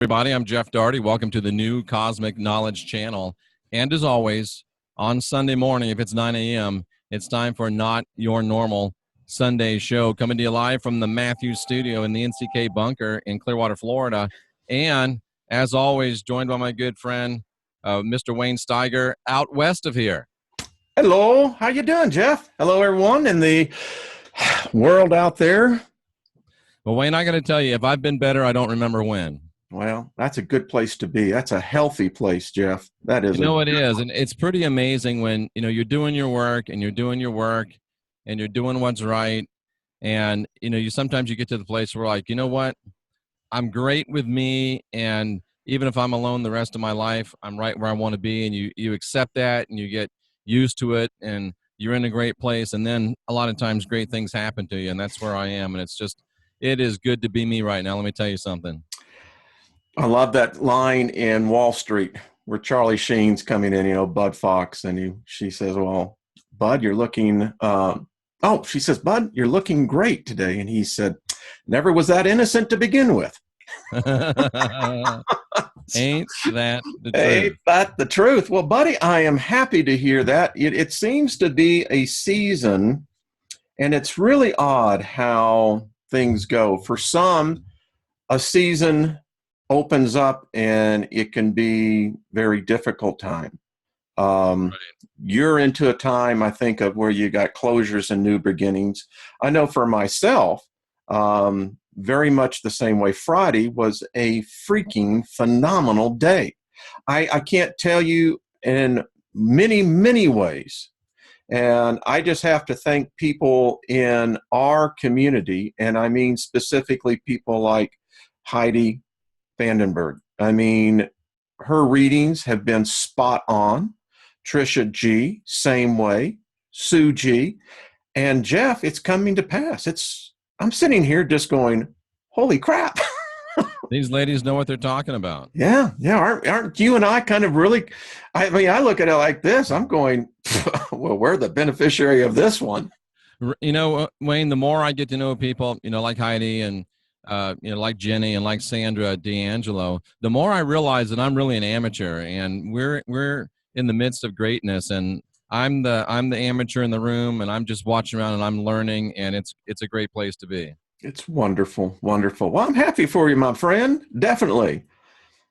Everybody, I'm Jeff Daugherty. Welcome to the new Cosmic Knowledge Channel. And as always, on Sunday morning, if it's 9 a.m., it's time for Not Your Normal Sunday Show, coming to you live from the Matthews Studio in the NCK Bunker in Clearwater, Florida. And as always, joined by my good friend, Mr. Wayne Steiger, out west of here. Hello, how you doing, Jeff? Hello, everyone in the world out there. Well, Wayne, I got to tell you, if I've been better, I don't remember when. Well, that's a good place to be. That's a healthy place, Jeff. That is. It is. And it's pretty amazing when, you're doing your work and you're doing what's right. And, sometimes you get to the place where like, you know what? I'm great with me. And even if I'm alone the rest of my life, I'm right where I want to be. And you accept that and you get used to it and you're in a great place. And then a lot of times great things happen to you. And that's where I am. And it is good to be me right now. Let me tell you something. I love that line in Wall Street where Charlie Sheen's coming in, Bud Fox, and she says, well, Bud, you're looking, she says, Bud, you're looking great today. And he said, never was that innocent to begin with. Ain't that the truth? Ain't that the truth? Well, buddy, I am happy to hear that. It seems to be a season, and it's really odd how things go. For some, a season opens up and it can be very difficult time. Right. You're into a time, I think, of where you got closures and new beginnings. I know for myself, very much the same way. Friday was a freaking phenomenal day. I can't tell you in many, many ways. And I just have to thank people in our community, and I mean specifically people like Heidi Vandenberg. I mean, her readings have been spot on. Trisha G, same way. Sue G. And Jeff, it's coming to pass. I'm sitting here just going, holy crap. These ladies know what they're talking about. Yeah. Aren't you and I kind of really, I look at it like this. I'm going, well, we're the beneficiary of this one. Wayne, the more I get to know people, like Heidi and like Jenny and like Sandra D'Angelo, the more I realize that I'm really an amateur, and we're in the midst of greatness, and I'm the amateur in the room, and I'm just watching around and I'm learning, and it's a great place to be. It's wonderful, wonderful. Well, I'm happy for you, my friend. Definitely.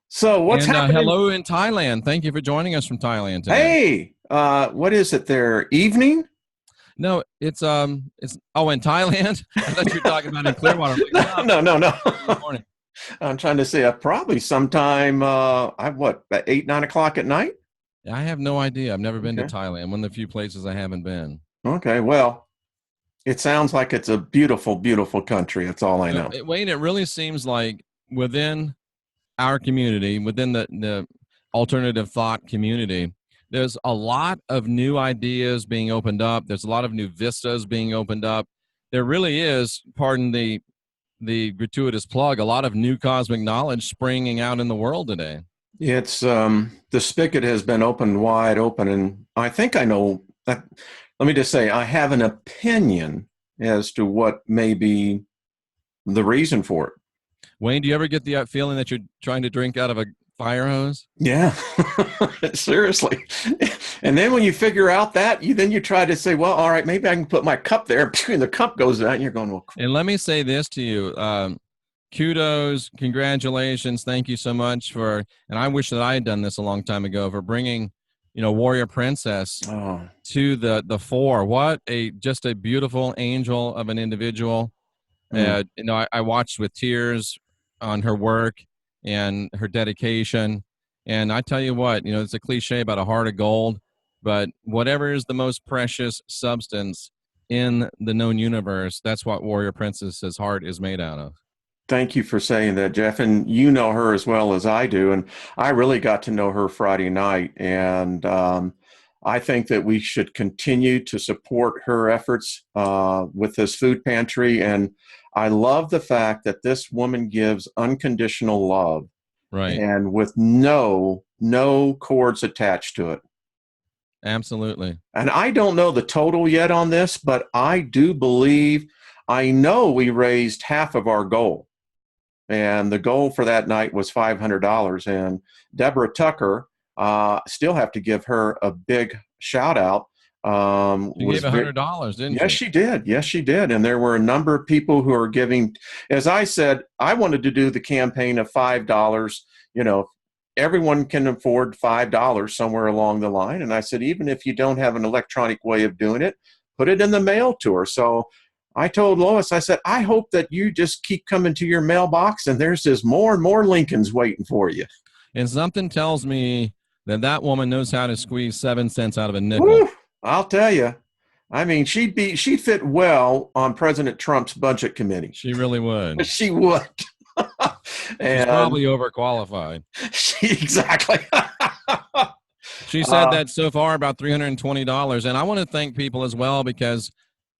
So what's happening? Hello in Thailand. Thank you for joining us from Thailand today. Hey, what is it there? Evening? No, it's in Thailand. I thought you were talking about in Clearwater. Like, no. Morning. I'm trying to say probably sometime, 8, 9 o'clock at night? I have no idea. I've never been to Thailand. One of the few places I haven't been. Okay, well, it sounds like it's a beautiful, beautiful country. That's all I know. Wayne, it really seems like within our community, within the alternative thought community, there's a lot of new ideas being opened up. There's a lot of new vistas being opened up. There really is, pardon the gratuitous plug, a lot of new cosmic knowledge springing out in the world today. It's the spigot has been opened wide open, and I think I know that. Let me just say, I have an opinion as to what may be the reason for it. Wayne, do you ever get the feeling that you're trying to drink out of a fire hose? Yeah, seriously. And then when you figure out that, you try to say, well, all right, maybe I can put my cup there. And the cup goes out, and you're going, well. And let me say this to you. Kudos, congratulations, thank you so much and I wish that I had done this a long time ago, for bringing Warrior Princess to the fore. What just a beautiful angel of an individual. I watched with tears on her work and her dedication. And I tell you what, it's a cliche about a heart of gold, but whatever is the most precious substance in the known universe, that's what Warrior Princess's heart is made out of. Thank you for saying that, Jeff. And you know her as well as I do. And I really got to know her Friday night. And I think that we should continue to support her efforts with this food pantry. And I love the fact that this woman gives unconditional love. Right. And with no cords attached to it. Absolutely. And I don't know the total yet on this, but I do believe, I know we raised half of our goal. and the goal for that night was $500. And Deborah Tucker, still have to give her a big shout out. She gave $100, didn't Yes, she? she did. Yes, she did. And there were a number of people who are giving. As I said, I wanted to do the campaign of $5. You know, everyone can afford $5 somewhere along the line. And I said, even if you don't have an electronic way of doing it, put it in the mail to her. So I told Lois, I said, I hope that you just keep coming to your mailbox and there's just more and more Lincolns waiting for you. And something tells me that woman knows how to squeeze 7 cents out of a nickel. Woo, I'll tell you. I mean, she'd fit well on President Trump's budget committee. She really would. She would. She's probably overqualified. Exactly. She said that so far about $320. And I want to thank people as well, because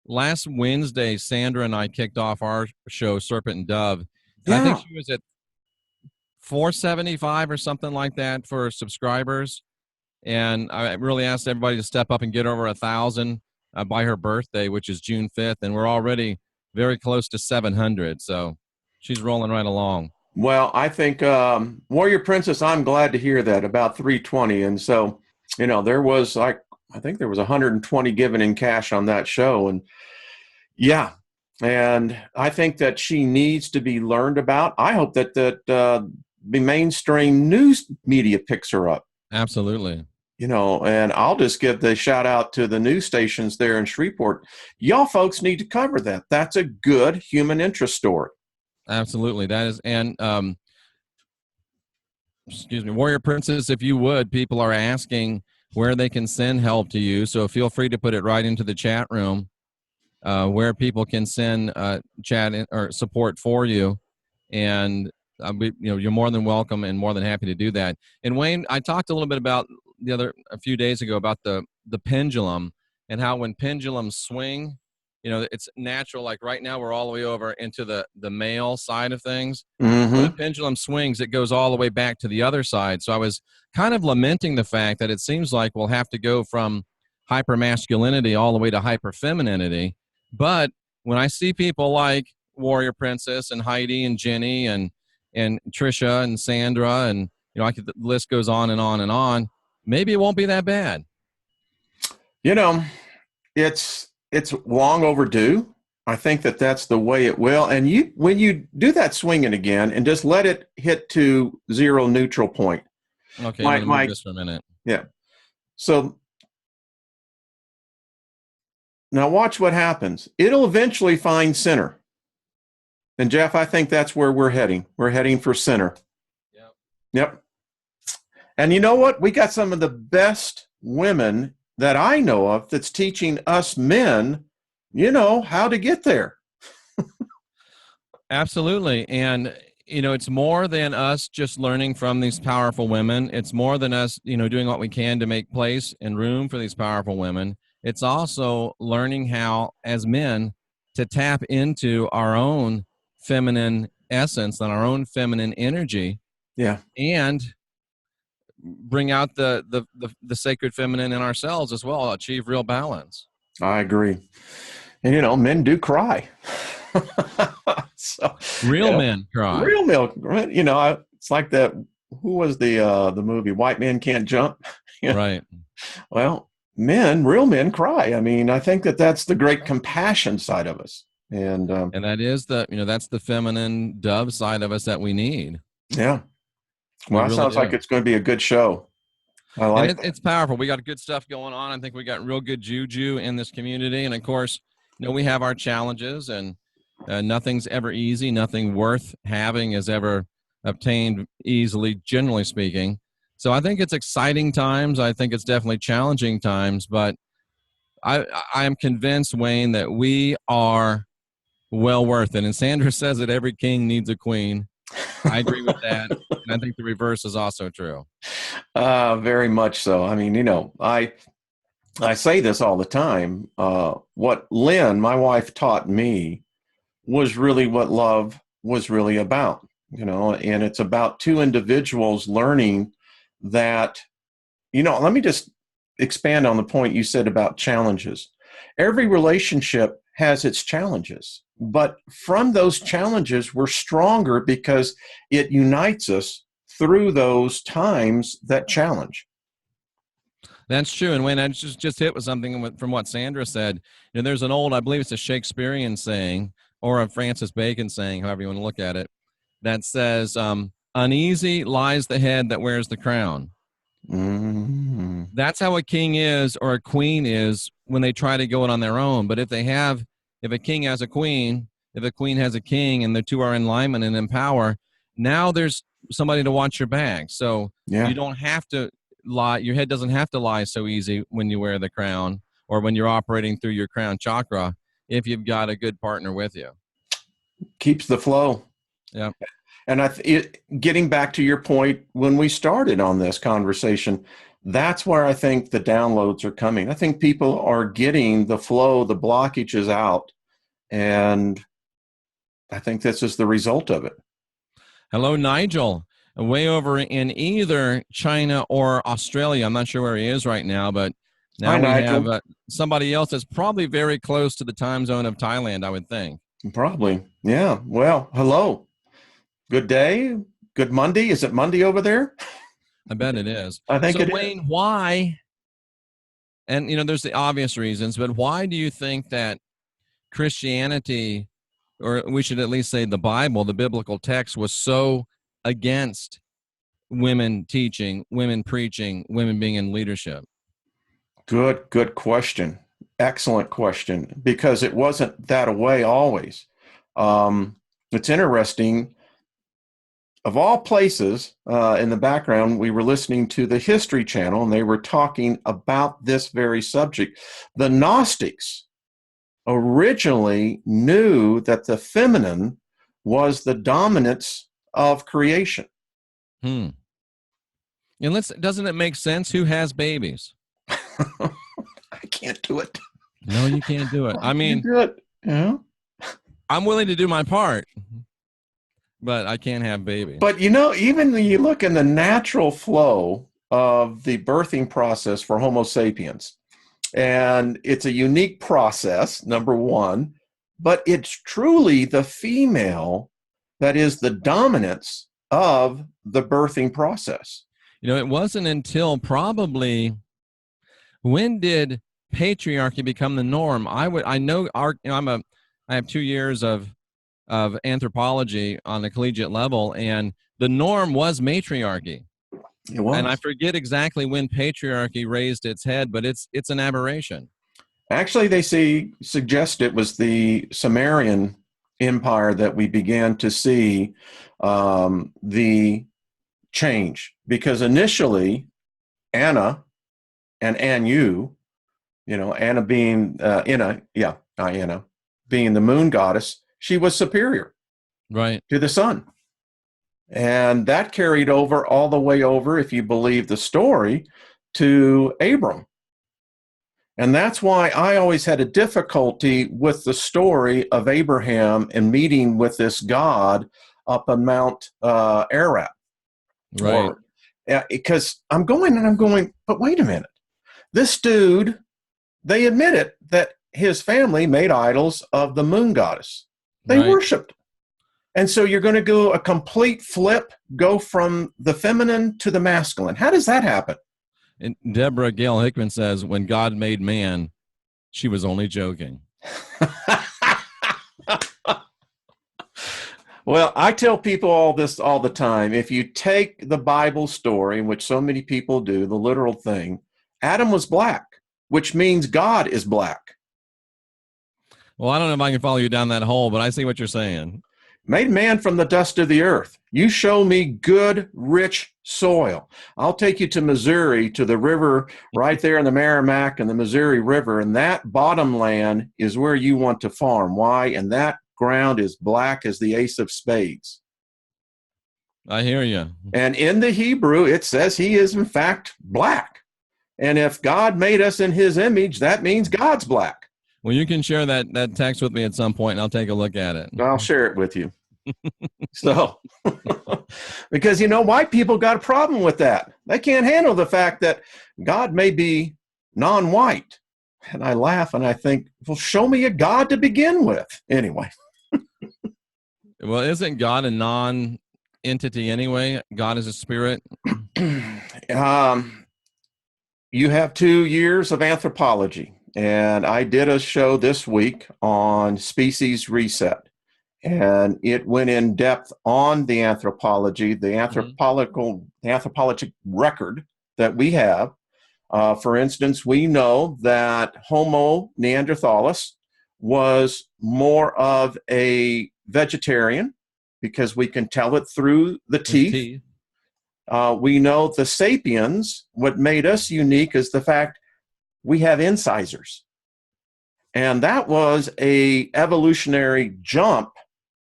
last Wednesday, Sandra and I kicked off our show, Serpent and Dove. And I think she was at $475 or something like that for subscribers. And I really asked everybody to step up and get over 1,000 by her birthday, which is June 5th. And we're already very close to 700. So she's rolling right along. Well, I think Warrior Princess, I'm glad to hear that, about 320. And so, you know, there was I think there was 120 given in cash on that show. And yeah, and I think that she needs to be learned about. I hope that the mainstream news media picks her up. Absolutely. You know, and I'll just give the shout out to the news stations there in Shreveport. Y'all folks need to cover that. That's a good human interest story. Absolutely. That is. And, excuse me, Warrior Princess, if you would, people are asking where they can send help to you. So feel free to put it right into the chat room where people can send chat or support for you. And, you're more than welcome and more than happy to do that. And Wayne, I talked a little bit about a few days ago about the pendulum and how when pendulums swing, it's natural. Like right now, we're all the way over into the male side of things. Mm-hmm. When a pendulum swings, it goes all the way back to the other side. So I was kind of lamenting the fact that it seems like we'll have to go from hypermasculinity all the way to hyperfemininity. But when I see people like Warrior Princess and Heidi and Jenny and Trisha and Sandra and the list goes on and on and on, maybe it won't be that bad. It's long overdue. I think that that's the way it will. And when you do that swinging again and just let it hit to zero neutral point. Okay, I'm going to move this for a minute. Yeah. So now watch what happens. It'll eventually find center. And Jeff, I think that's where we're heading. We're heading for center. Yep. And you know what? We got some of the best women that I know of that's teaching us men, how to get there. Absolutely. And, it's more than us just learning from these powerful women. It's more than us, doing what we can to make place and room for these powerful women. It's also learning how, as men, to tap into our own feminine essence and our own feminine energy. Yeah. And bring out the sacred feminine in ourselves as well, achieve real balance. I agree. And, men do cry. Men cry. Real men, it's like that. Who was the movie White Men Can't Jump? Right. Well, real men cry. I mean, I think that's the great compassion side of us. And that is that's the feminine dove side of us that we need. Yeah. Well, that sounds like it's going to be a good show. I like it. It's powerful. We got good stuff going on. I think we got real good juju in this community. And of course, we have our challenges, and nothing's ever easy. Nothing worth having is ever obtained easily, generally speaking. So I think it's exciting times. I think it's definitely challenging times, but I am convinced, Wayne, that we are well worth it. And Sandra says that every king needs a queen. I agree with that. And I think the reverse is also true. Very much so. I mean, I say this all the time. What Lynn, my wife, taught me was really what love was really about, and it's about two individuals learning that, let me just expand on the point you said about challenges. Every relationship has its challenges. But from those challenges, we're stronger because it unites us through those times that challenge. That's true. And when I just hit with something from what Sandra said, there's an old, I believe it's a Shakespearean saying or a Francis Bacon saying, however you want to look at it, that says, uneasy lies the head that wears the crown. Mm-hmm. That's how a king is or a queen is when they try to go it on their own. But if a king has a queen, if a queen has a king, and the two are in alignment and in power, now there's somebody to watch your back. So you don't have to lie. Your head doesn't have to lie so easy when you wear the crown or when you're operating through your crown chakra if you've got a good partner with you. Keeps the flow. Yeah. And getting back to your point when we started on this conversation, that's where I think the downloads are coming. I think people are getting the flow, the blockages out, and I think this is the result of it. Hello, Nigel. Way over in either China or Australia. I'm not sure where he is right now, but now we Nigel. have somebody else that's probably very close to the time zone of Thailand, I would think. Probably. Yeah. Well, hello. Good day. Good Monday. Is it Monday over there? I bet it is. I think it Wayne, is. why? And, there's the obvious reasons, but why do you think that Christianity, or we should at least say the Bible, the biblical text, was so against women teaching, women preaching, women being in leadership? Good question. Excellent question, because it wasn't that way always. It's interesting. Of all places, in the background, we were listening to the History Channel, and they were talking about this very subject. The Gnostics originally knew that the feminine was the dominance of creation. And doesn't it make sense? Who has babies? I can't do it. No, you can't do it. I mean, do it. Yeah. I'm willing to do my part, but I can't have babies. But even when you look in the natural flow of the birthing process for Homo sapiens, and it's a unique process, number one, but it's truly the female that is the dominance of the birthing process. It wasn't until probably, when did patriarchy become the norm? I have 2 years of anthropology on a collegiate level, and the norm was matriarchy. It was. And I forget exactly when patriarchy raised its head, but it's an aberration. Actually, they suggest it was the Sumerian Empire that we began to see the change, because initially Anna and Anu, Anna being Anna being the moon goddess, she was superior, right, to the sun. And that carried over all the way over, if you believe the story, to Abram. And that's why I always had a difficulty with the story of Abraham and meeting with this God up on Mount Ararat. Right. Because I'm going, but wait a minute. This dude, they admitted that his family made idols of the moon goddess. They worshiped. And so you're going to go a complete flip, go from the feminine to the masculine. How does that happen? And Deborah Gale Hickman says, when God made man, she was only joking. Well, I tell people all this all the time. If you take the Bible story, which so many people do, the literal thing, Adam was black, which means God is black. Well, I don't know if I can follow you down that hole, but I see what you're saying. Made man from the dust of the earth. You show me good, rich soil. I'll take you to Missouri, to the river right there in the Merrimack and the Missouri River, and that bottom land is where you want to farm. Why? And that ground is black as the ace of spades. I hear you. And in the Hebrew, it says he is in fact black. And if God made us in his image, that means God's black. Well, you can share that text with me at some point, and I'll take a look at it. I'll share it with you. So, because, white people got a problem with that. They can't handle the fact that God may be non-white. And I laugh and I think, well, show me a God to begin with. Anyway. Well, isn't God a non-entity anyway? God is a spirit. You have 2 years of anthropology, and I did a show this week on species reset, and it went in depth on the anthropology, the anthropologic record that we have. For instance, we know that Homo neanderthalis was more of a vegetarian because we can tell it through the teeth. We know the Sapiens, what made us unique is the fact we have incisors. And that was a evolutionary jump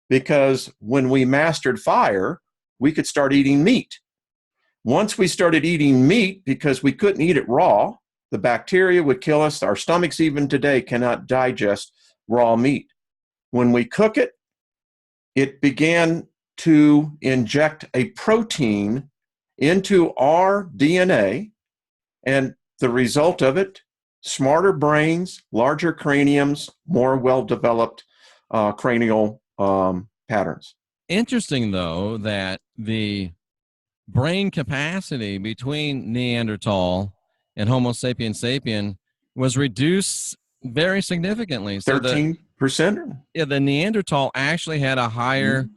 because when we mastered fire, we could start eating meat. Once we started eating meat, because we couldn't eat it raw, the bacteria would kill us. Our stomachs even today cannot digest raw meat. When we cook it, it began to inject a protein into our DNA, and the result of it, smarter brains, larger craniums, more well-developed cranial patterns. Interesting, though, that the brain capacity between Neanderthal and Homo sapiens sapien was reduced very significantly. So 13%? The Neanderthal actually had a higher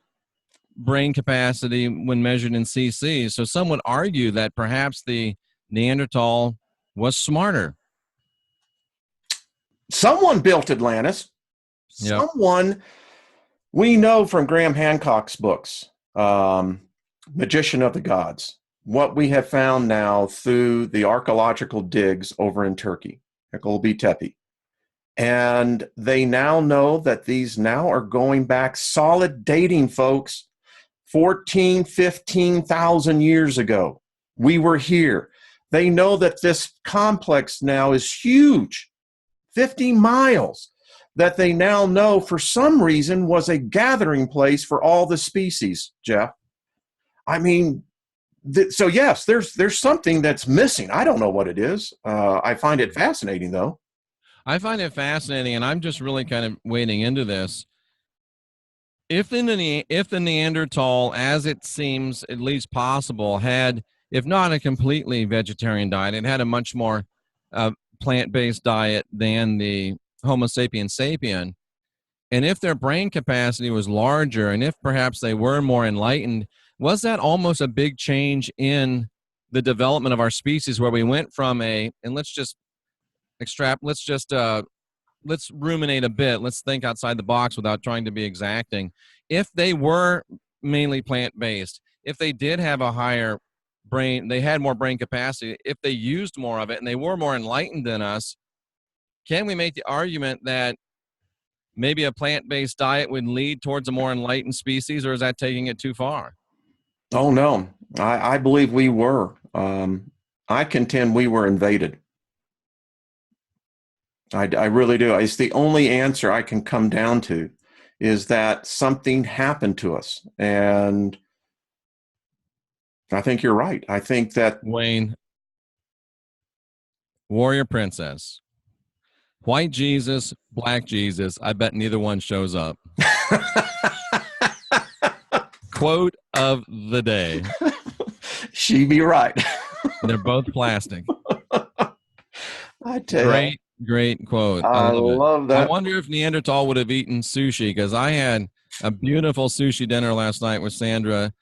brain capacity when measured in cc. So some would argue that perhaps the Neanderthal was smarter. Someone built Atlantis. Yep. Someone, we know from Graham Hancock's books, Magician of the Gods, what we have found now through the archaeological digs over in Turkey, Göbekli Tepe. And they now know that these now are going back solid dating, folks, 14, 15,000 years ago. We were here. They know that this complex now is huge, 50 miles, that they now know for some reason was a gathering place for all the species, Jeff. I mean, so yes, there's something that's missing. I don't know what it is. I find it fascinating, though. I find it fascinating, and I'm just really kind of wading into this. If the Neanderthal, as it seems at least possible, had, if not a completely vegetarian diet, it had a much more plant-based diet than the Homo sapiens sapien, and if their brain capacity was larger, and if perhaps they were more enlightened, was that almost a big change in the development of our species, where we went from let's ruminate a bit. Let's think outside the box without trying to be exacting. If they were mainly plant-based, if they did have a higher brain, they had more brain capacity, if they used more of it and they were more enlightened than us, can we make the argument that maybe a plant-based diet would lead towards a more enlightened species, or is that taking it too far? Oh, no. I believe we were. I contend we were invaded. I really do. It's the only answer I can come down to, is that something happened to us. And I think you're right. I think that... Wayne, warrior princess, white Jesus, black Jesus, I bet neither one shows up. Quote of the day. She be right. They're both plastic. I tell you. Great quote. I love that. I wonder if Neanderthal would have eaten sushi, because I had a beautiful sushi dinner last night with Sandra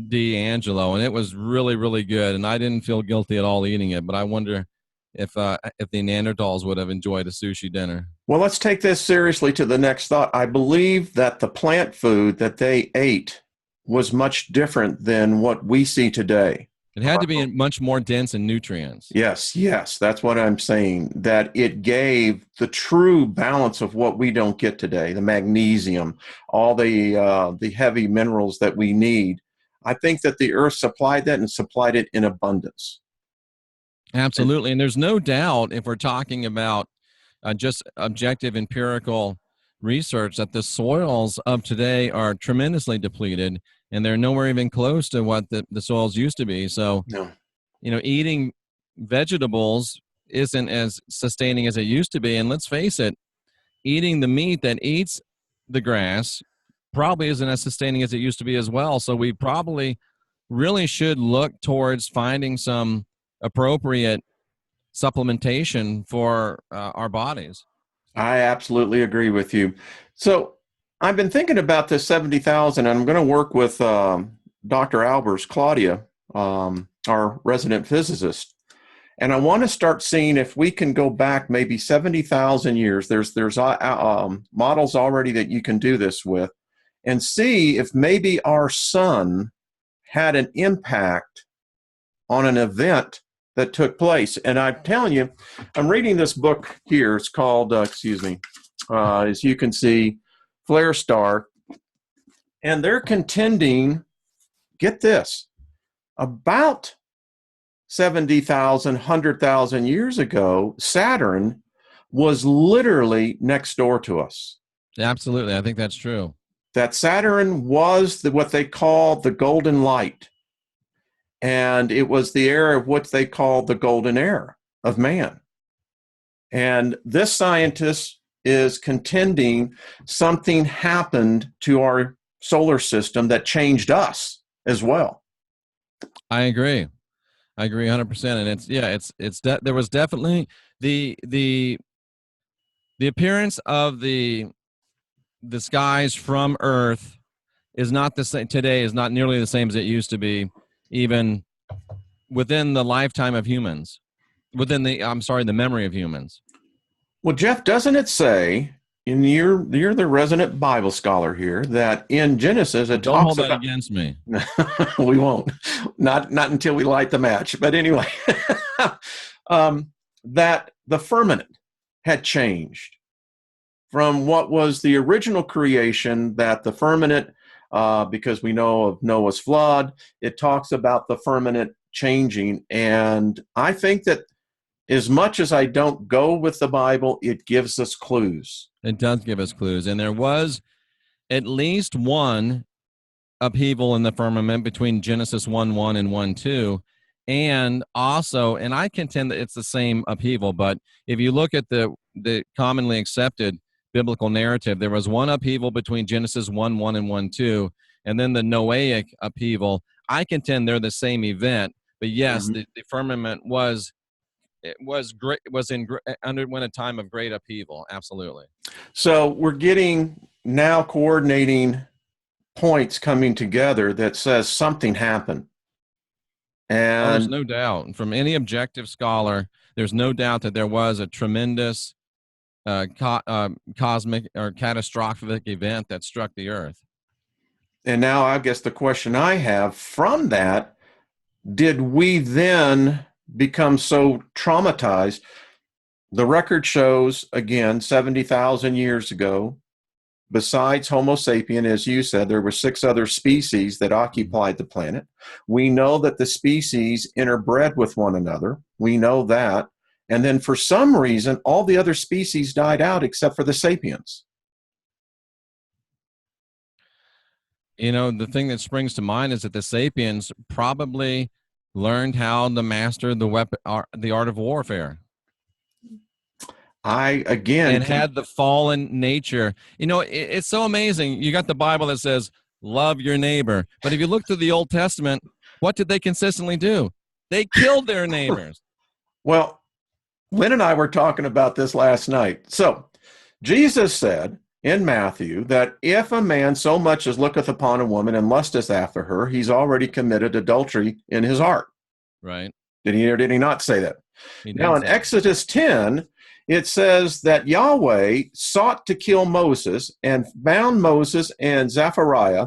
D'Angelo, and it was really, really good, and I didn't feel guilty at all eating it, but I wonder if the Neanderthals would have enjoyed a sushi dinner. Well, let's take this seriously to the next thought. I believe that the plant food that they ate was much different than what we see today. It had to be much more dense in nutrients. Yes, that's what I'm saying, that it gave the true balance of what we don't get today, the magnesium, all the heavy minerals that we need. I think that the earth supplied that and supplied it in abundance. Absolutely. And there's no doubt, if we're talking about just objective empirical research, that the soils of today are tremendously depleted, and they're nowhere even close to what the soils used to be. So, no. Eating vegetables isn't as sustaining as it used to be. And let's face it, eating the meat that eats the grass probably isn't as sustaining as it used to be as well. So we probably really should look towards finding some appropriate supplementation for our bodies. I absolutely agree with you. So I've been thinking about this 70,000, and I'm going to work with Dr. Albers, Claudia, our resident physicist. And I want to start seeing if we can go back maybe 70,000 years. There's models already that you can do this with, and see if maybe our sun had an impact on an event that took place. And I'm telling you, I'm reading this book here. It's called, as you can see, Flare Star. And they're contending, get this, about 70,000, 100,000 years ago, Saturn was literally next door to us. Absolutely. I think that's true. That Saturn was what they call the golden light. And it was the era of what they call the golden era of man. And this scientist is contending something happened to our solar system that changed us as well. I agree 100%. And there was definitely the appearance of the skies from Earth is not the same today, is not nearly the same as it used to be, even within the lifetime of humans, the memory of humans. Well, Jeff, doesn't it say, and you're the resident Bible scholar here, that in Genesis it Don't talks hold that about, against me. We won't, not until we light the match. But anyway, that the firmament had changed from what was the original creation, that the firmament, because we know of Noah's flood, it talks about the firmament changing. And I think that as much as I don't go with the Bible, it gives us clues. It does give us clues. And there was at least one upheaval in the firmament between Genesis 1:1 and 1:2. And also, and I contend that it's the same upheaval, but if you look at the commonly accepted biblical narrative, there was one upheaval between Genesis 1:1 and 1:2, and then the Noahic upheaval. I contend they're the same event, but yes, the firmament underwent a time of great upheaval. Absolutely. So we're getting now coordinating points coming together that says something happened. And there's no doubt from any objective scholar, there's no doubt that there was a tremendous cosmic or catastrophic event that struck the earth. And now I guess the question I have from that, did we then become so traumatized? The record shows, again, 70,000 years ago, besides Homo sapien, as you said, there were 6 other species that occupied the planet. We know that the species interbred with one another. We know that. And then for some reason, all the other species died out except for the sapiens. You know, the thing that springs to mind is that the sapiens probably learned how to master the art of warfare. And had the fallen nature. You know, it's so amazing. You got the Bible that says, love your neighbor. But if you look through the Old Testament, what did they consistently do? They killed their neighbors. Well, Lynn and I were talking about this last night. So Jesus said in Matthew that if a man so much as looketh upon a woman and lusteth after her, he's already committed adultery in his heart. Right. Did he or did he not say that? Now in Exodus 10, it says that Yahweh sought to kill Moses and bound Moses and Zechariah.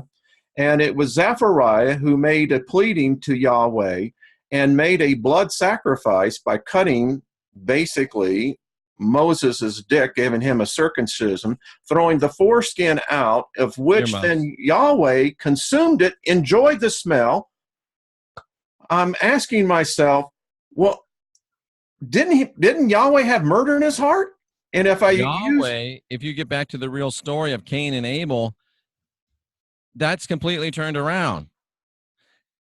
And it was Zechariah who made a pleading to Yahweh and made a blood sacrifice by cutting basically Moses' dick, giving him a circumcision, throwing the foreskin out, of which then Yahweh consumed it, enjoyed the smell. I'm asking myself, well, didn't Yahweh have murder in his heart? And if if you get back to the real story of Cain and Abel, that's completely turned around.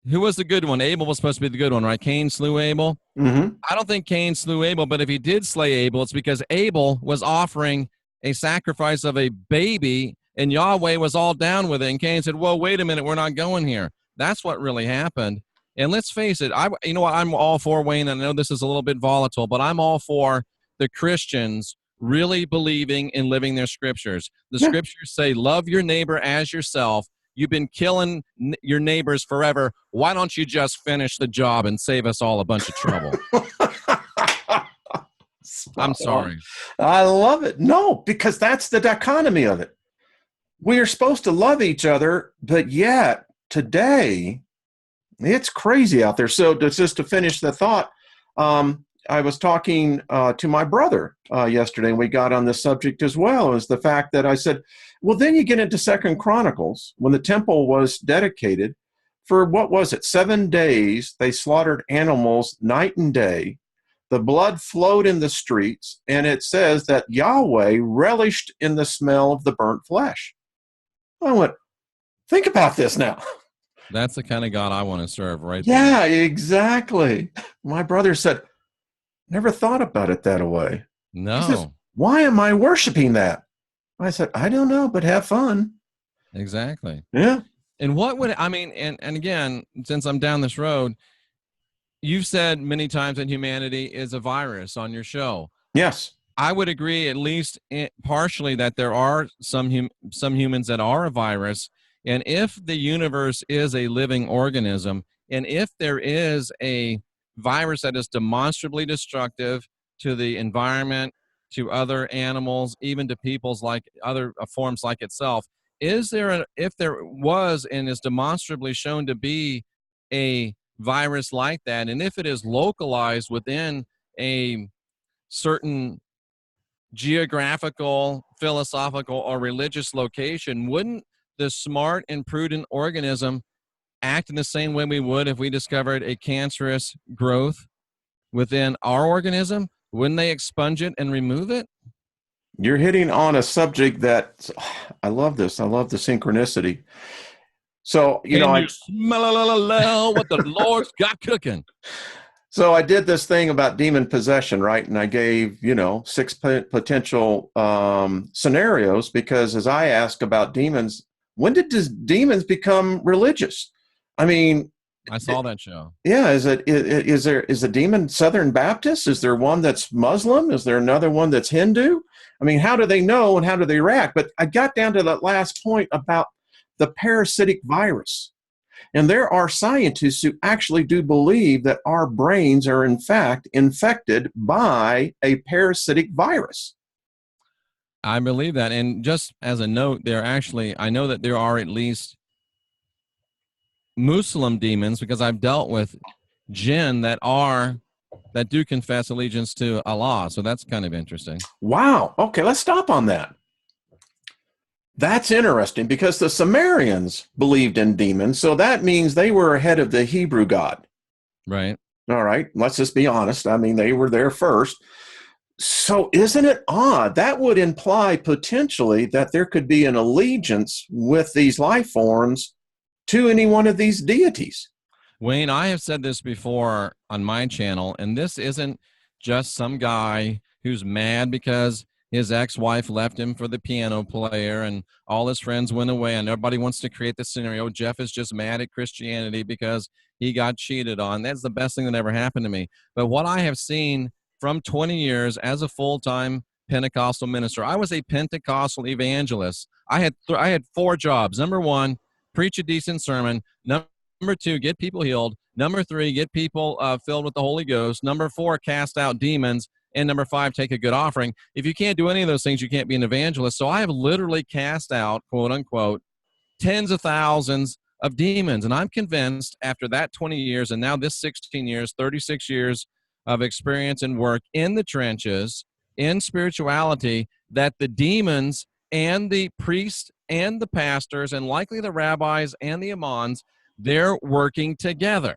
Who was the good one? Abel was supposed to be the good one, right? Cain slew Abel. Mm-hmm. I don't think Cain slew Abel, but if he did slay Abel, it's because Abel was offering a sacrifice of a baby, and Yahweh was all down with it. And Cain said, "Whoa, wait a minute, we're not going here." That's what really happened. And let's face it, you know what, I'm all for, Wayne, and I know this is a little bit volatile, but I'm all for the Christians really believing and living their scriptures. The Yeah. scriptures say, love your neighbor as yourself. You've been killing your neighbors forever. Why don't you just finish the job and save us all a bunch of trouble? I'm sorry. I love it. No, because that's the dichotomy of it. We are supposed to love each other, but yet today it's crazy out there. So just to finish the thought, I was talking to my brother yesterday, and we got on this subject as well, is the fact that I said, well, then you get into Second Chronicles, when the temple was dedicated. For what was it, 7 days, they slaughtered animals night and day. The blood flowed in the streets, and it says that Yahweh relished in the smell of the burnt flesh. I went, think about this now. That's the kind of God I want to serve, right? Yeah, exactly. My brother said, never thought about it that way. No. He says, why am I worshiping that? I said, I don't know, but have fun. Exactly. Yeah. And what would, I mean, and again, since I'm down this road, you've said many times that humanity is a virus on your show. Yes. I would agree, at least partially, that there are some humans that are a virus. And if the universe is a living organism, and if there is a virus that is demonstrably destructive to the environment, to other animals, even to people's like other forms like itself, if there was and is demonstrably shown to be a virus like that, and if it is localized within a certain geographical, philosophical, or religious location, wouldn't the smart and prudent organism act in the same way we would if we discovered a cancerous growth within our organism? Wouldn't they expunge it and remove it? You're hitting on a subject that I love this. I love the synchronicity. So, you know, you smell what the Lord's got cooking. So I did this thing about demon possession, right? And I gave, 6 potential scenarios, because as I ask about demons, when did demons become religious? I mean, I saw that show. Yeah, is a demon Southern Baptist? Is there one that's Muslim? Is there another one that's Hindu? I mean, how do they know and how do they react? But I got down to that last point about the parasitic virus. And there are scientists who actually do believe that our brains are in fact infected by a parasitic virus. I believe that. And just as a note, I know that there are at least Muslim demons, because I've dealt with jinn that do confess allegiance to Allah. So that's kind of interesting. Wow. Okay, let's stop on that. That's interesting, because the Sumerians believed in demons, so that means they were ahead of the Hebrew God. Right. All right, let's just be honest. I mean, they were there first. So isn't it odd? That would imply potentially that there could be an allegiance with these life forms to any one of these deities. Wayne, I have said this before on my channel, and this isn't just some guy who's mad because his ex-wife left him for the piano player and all his friends went away, and everybody wants to create this scenario. Jeff is just mad at Christianity because he got cheated on. That's the best thing that ever happened to me. But what I have seen from 20 years as a full-time Pentecostal minister, I was a Pentecostal evangelist. I had 4 jobs. Number 1, preach a decent sermon. Number 2, get people healed. Number 3, get people filled with the Holy Ghost. Number 4, cast out demons. And number 5, take a good offering. If you can't do any of those things, you can't be an evangelist. So I have literally cast out, quote unquote, tens of thousands of demons. And I'm convinced after that 20 years and now this 16 years, 36 years of experience and work in the trenches, in spirituality, that the demons and the priests and the pastors and likely the rabbis and the imams, they're working together.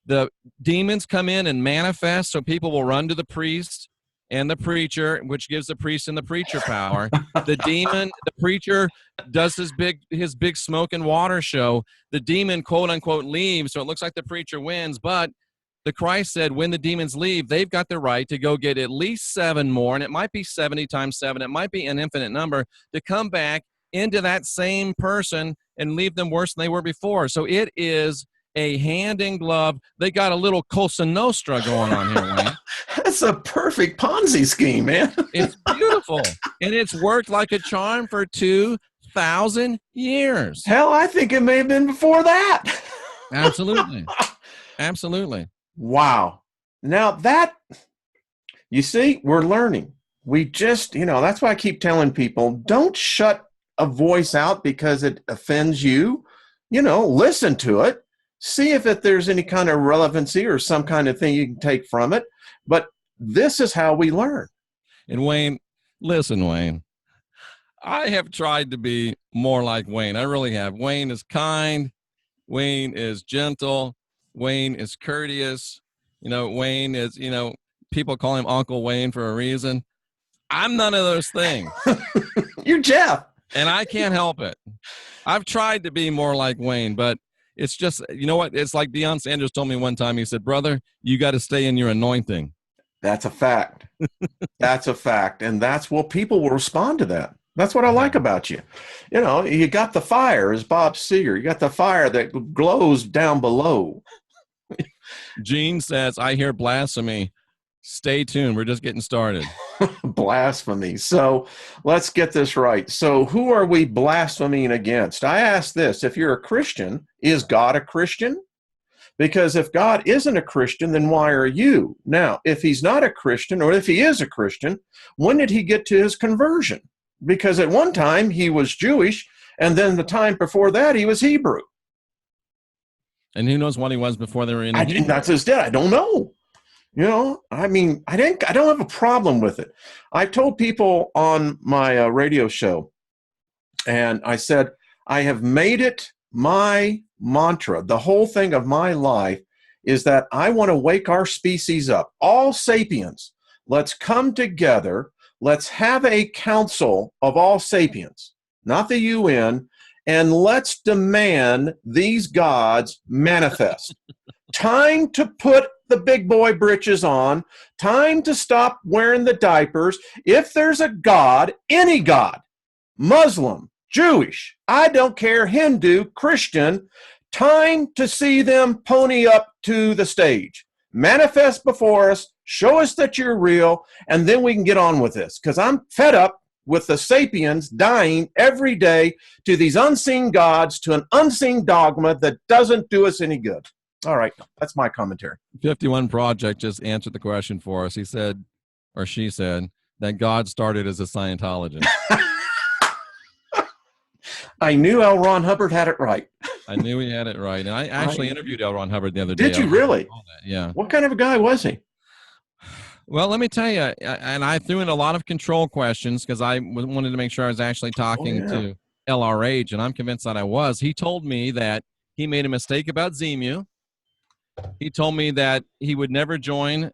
The demons come in and manifest, so people will run to the priest and the preacher, which gives the priest and the preacher power. The preacher does his big smoke and water show. The demon, quote unquote, leaves, so it looks like the preacher wins, but the Christ said when the demons leave, they've got the right to go get at least 7 more, and it might be 70 times 7. It might be an infinite number to come back into that same person and leave them worse than they were before. So it is a hand in glove. They got a little Cosa Nostra going on here, Wayne. That's a perfect Ponzi scheme, man. It's beautiful. And it's worked like a charm for 2,000 years. Hell, I think it may have been before that. Absolutely. Absolutely. Wow. Now that, you see, we're learning. We just, that's why I keep telling people, don't shut a voice out because it offends you. Listen to it. See if there's any kind of relevancy or some kind of thing you can take from it. But this is how we learn. And Wayne, listen, Wayne, I have tried to be more like Wayne. I really have. Wayne is kind. Wayne is gentle. Wayne is courteous. Wayne is, people call him Uncle Wayne for a reason. I'm none of those things. You're Jeff. And I can't help it. I've tried to be more like Wayne, but it's just, you know what? It's like Deion Sanders told me one time. He said, brother, you got to stay in your anointing. That's a fact. That's a fact. And people will respond to that. That's what I like about you. You got the fire, as Bob Seger. You got the fire that glows down below. Gene says, I hear blasphemy. Stay tuned. We're just getting started. Blasphemy. So let's get this right. So who are we blaspheming against? I ask this. If you're a Christian, is God a Christian? Because if God isn't a Christian, then why are you? Now, if he's not a Christian, or if he is a Christian, when did he get to his conversion? Because at one time he was Jewish, and then the time before that he was Hebrew. And who knows what he was before they were in Hebrew? That's his dead. I don't know. I don't have a problem with it. I told people on my radio show, and I said, I have made it my mantra. The whole thing of my life is that I want to wake our species up. All sapiens, let's come together. Let's have a council of all sapiens, not the UN, and let's demand these gods manifest. Time to put the big boy britches on. Time to stop wearing the diapers. If there's a God, any God, Muslim, Jewish, I don't care, Hindu, Christian, time to see them pony up to the stage. Manifest before us, show us that you're real, and then we can get on with this. Because I'm fed up with the sapiens dying every day to these unseen gods, to an unseen dogma that doesn't do us any good. All right, that's my commentary. 51 Project just answered the question for us. He said, or she said, that God started as a Scientologist. I knew L. Ron Hubbard had it right. I knew he had it right. And I actually interviewed L. Ron Hubbard the other day. Did you really? Yeah. What kind of a guy was he? Well, let me tell you, and I threw in a lot of control questions because I wanted to make sure I was actually talking to LRH, and I'm convinced that I was. He told me that he made a mistake about Zemu. He told me that he would never join,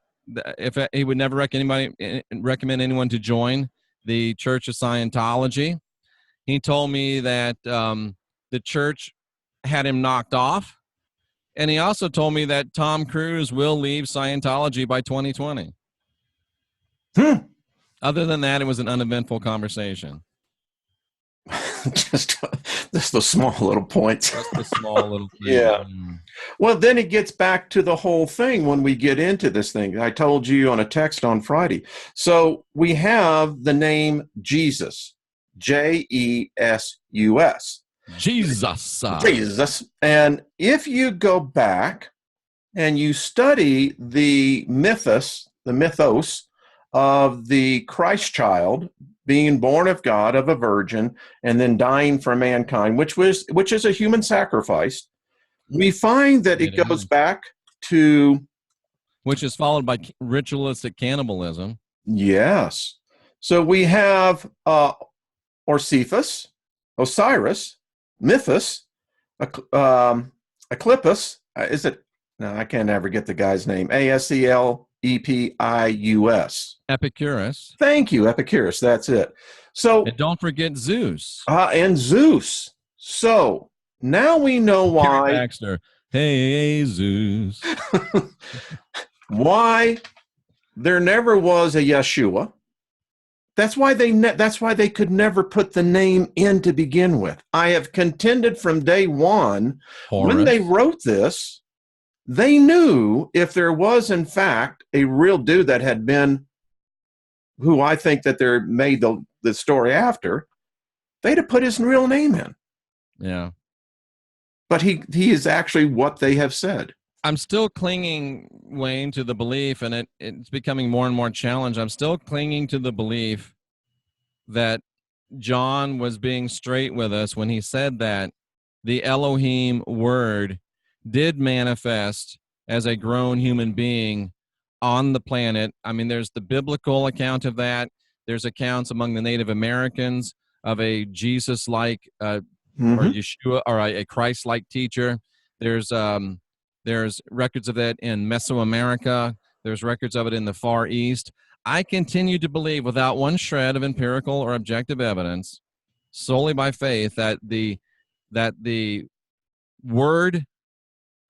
he would never recommend anyone to join the Church of Scientology. He told me that the church had him knocked off. And he also told me that Tom Cruise will leave Scientology by 2020. Other than that, it was an uneventful conversation. just the small little points. Just the small little thing. Yeah. Well, then it gets back to the whole thing when we get into this thing. I told you on a text on Friday. So we have the name Jesus, J-E-S-U-S. Jesus. And if you go back and you study the mythos of the Christ child being born of God, of a virgin, and then dying for mankind, which is a human sacrifice, we find that it goes back to... Which is followed by ritualistic cannibalism. Yes. So we have Osiris, Mythos, Eclipus. Is it? No, I can't ever get the guy's name. Asclepius. Epicurus. Thank you, Epicurus. That's it. So, and don't forget Zeus. And Zeus. So now we know why. Baxter. Hey, Zeus. why there never was a Yeshua. That's why they could never put the name in to begin with. I have contended from day one, when they wrote this, they knew if there was in fact a real dude that had been, who I think that they made the story after, they'd have put his real name in. Yeah. But he is actually what they have said. I'm still clinging, Wayne, to the belief, and it's becoming more and more challenged. I'm still clinging to the belief that John was being straight with us when he said that the Elohim word did manifest as a grown human being on the planet. I mean, there's the biblical account of that. There's accounts among the Native Americans of a Jesus-like or Yeshua or a Christ-like teacher. There's records of that in Mesoamerica. There's records of it in the Far East. I continue to believe, without one shred of empirical or objective evidence, solely by faith, that the word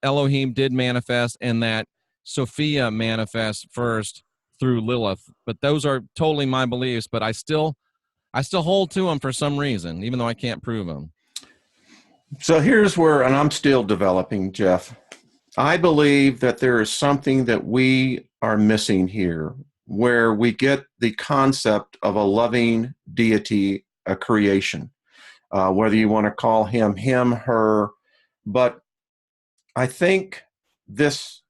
Elohim did manifest, and that Sophia manifests first through Lilith. But those are totally my beliefs. But I still hold to them for some reason, even though I can't prove them. So here's where, and I'm still developing, Jeff. I believe that there is something that we are missing here, where we get the concept of a loving deity, a creation, whether you want to call him, her. But I think this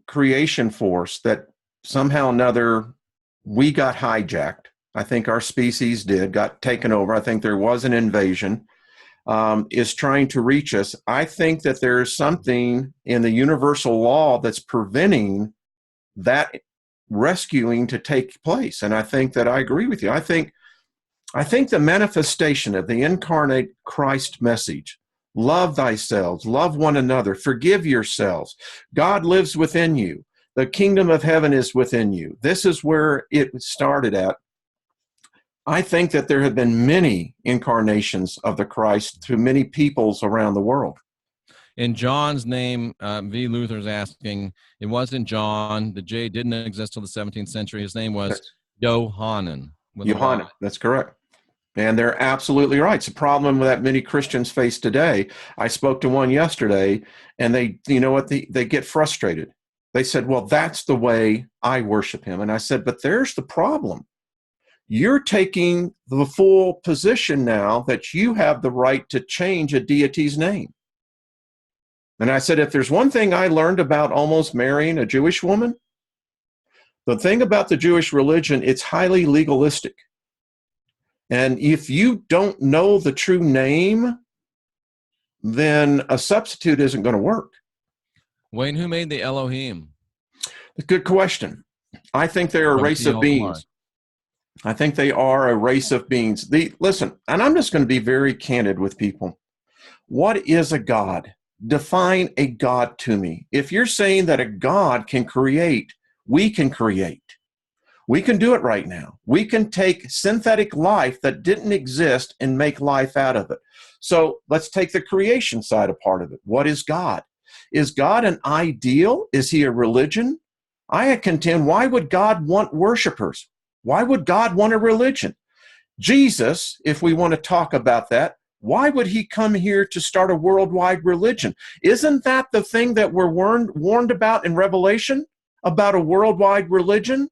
creation force that somehow or another we got hijacked. I think our species got taken over. I think there was an invasion. Is trying to reach us. I think that there is something in the universal law that's preventing that rescuing to take place. And I think that I agree with you. I think the manifestation of the incarnate Christ message, love thyself, love one another, forgive yourselves. God lives within you. The kingdom of heaven is within you. This is where it started at. I think that there have been many incarnations of the Christ through many peoples around the world. In John's name, V. Luther's asking, it wasn't John. The J didn't exist till the 17th century. His name was Yohanan. Yohanan, that's correct. And they're absolutely right. It's a problem that many Christians face today. I spoke to one yesterday, and they get frustrated. They said, well, that's the way I worship him. And I said, but there's the problem. You're taking the full position now that you have the right to change a deity's name. And I said, if there's one thing I learned about almost marrying a Jewish woman, the thing about the Jewish religion, it's highly legalistic. And if you don't know the true name, then a substitute isn't going to work. Wayne, who made the Elohim? Good question. I think they're a race of beings. I think they are a race of beings. Listen, and I'm just going to be very candid with people. What is a God? Define a God to me. If you're saying that a God can create, we can create. We can do it right now. We can take synthetic life that didn't exist and make life out of it. So let's take the creation side of part of it. What is God? Is God an ideal? Is he a religion? I contend, why would God want worshipers? Why would God want a religion? Jesus, if we want to talk about that, why would he come here to start a worldwide religion? Isn't that the thing that we're warned about in Revelation, about a worldwide religion?